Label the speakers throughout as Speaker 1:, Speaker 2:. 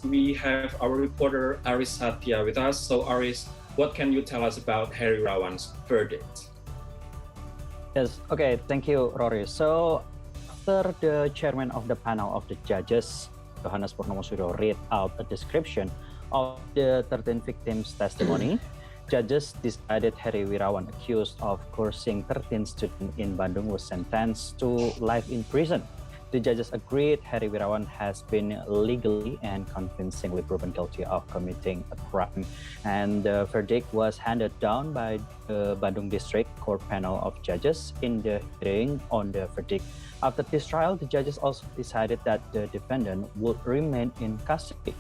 Speaker 1: we have our reporter Aris Satya with us. So Aris, what can you tell us about Herry Wirawan's verdict?
Speaker 2: Yes, okay, thank you, Rory. So, after the chairman of the panel of the judges, Johannes Purnomo Suryo, read out a description of the 13 victims' testimony, judges decided Herry Wirawan, accused of coercing 13 students in Bandung, was sentenced to life in prison. The judges agreed Herry Wirawan has been legally and convincingly proven guilty of committing a crime, and the verdict was handed down by the Bandung District Court panel of judges in the hearing on the verdict. After this trial, the judges also decided that the defendant would remain in custody.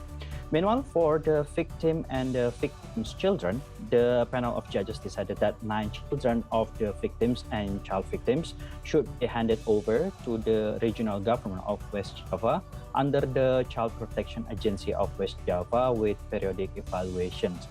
Speaker 2: Meanwhile, for the victim and the victim's children, the panel of judges decided that 9 children of the victims and child victims should be handed over to the regional government of West Java under the Child Protection Agency of West Java with periodic evaluations.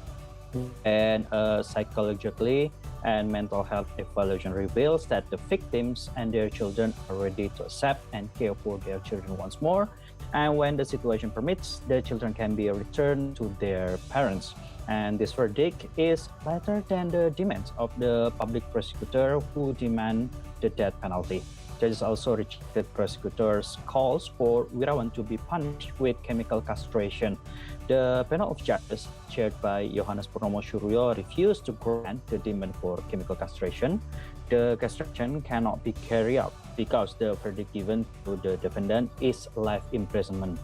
Speaker 2: And psychologically and mental health evaluation reveals that the victims and their children are ready to accept and care for their children once more. And when the situation permits, the children can be returned to their parents. And this verdict is lighter than the demands of the public prosecutor who demand the death penalty. Judges also rejected prosecutors' calls for Wirawan to be punished with chemical castration. The panel of judges, chaired by Johannes Purnomo Suryo, refused to grant the demand for chemical castration. The castration cannot be carried out because the verdict given to the defendant is life imprisonment.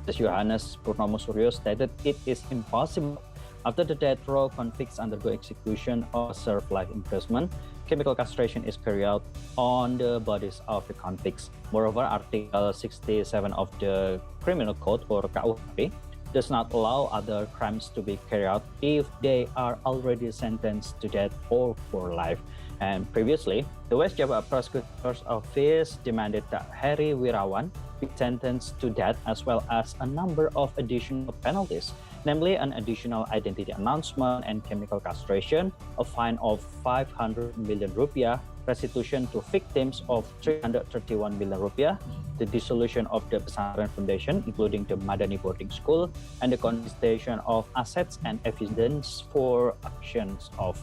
Speaker 2: As Johannes Purnomo Suryo stated, it is impossible. After the death row convicts undergo execution or serve life imprisonment, chemical castration is carried out on the bodies of the convicts. Moreover, Article 67 of the Criminal Code or KUHP does not allow other crimes to be carried out if they are already sentenced to death or for life. And previously, the West Java Prosecutor's Office demanded that Herry Wirawan be sentenced to death as well as a number of additional penalties, namely an additional identity announcement and chemical castration, a fine of 500 million rupiah, restitution to victims of 331 million rupiah, the dissolution of the Pesantren Foundation, including the Madani boarding school, and the confiscation of assets and evidence for actions of.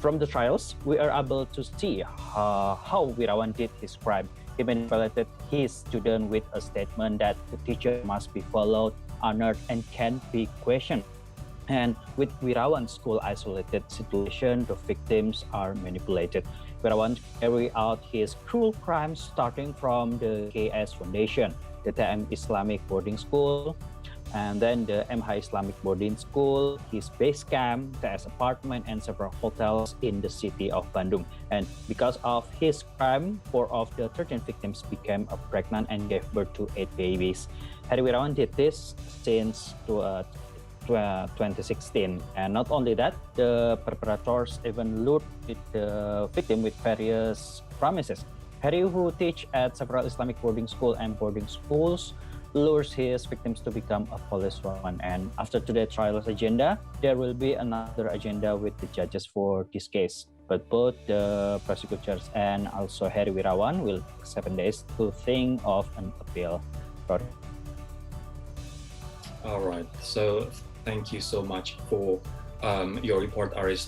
Speaker 2: From the trials, we are able to see how Wirawan did his crime. He manipulated his student with a statement that the teacher must be followed, honored, and can be questioned. And with Wirawan's school isolated situation, the victims are manipulated. Wirawan carried out his cruel crimes starting from the KS Foundation, the TM Islamic Boarding School, and then the MH Islamic Boarding School, his base camp, TS apartment, and several hotels in the city of Bandung. And because of his crime, 4 of the 13 victims became pregnant and gave birth to 8 babies. Herry Wirawan did this since 2016. And not only that, the perpetrators even lured the victim with various promises. Herry, who teach at several Islamic boarding school and boarding schools, lures his victims to become a policewoman. And after today's trial's agenda, there will be another agenda with the judges for this case. But both the prosecutors and also Herry Wirawan will take 7 days to think of an appeal.
Speaker 1: All right. So thank you so much for your report, Aris.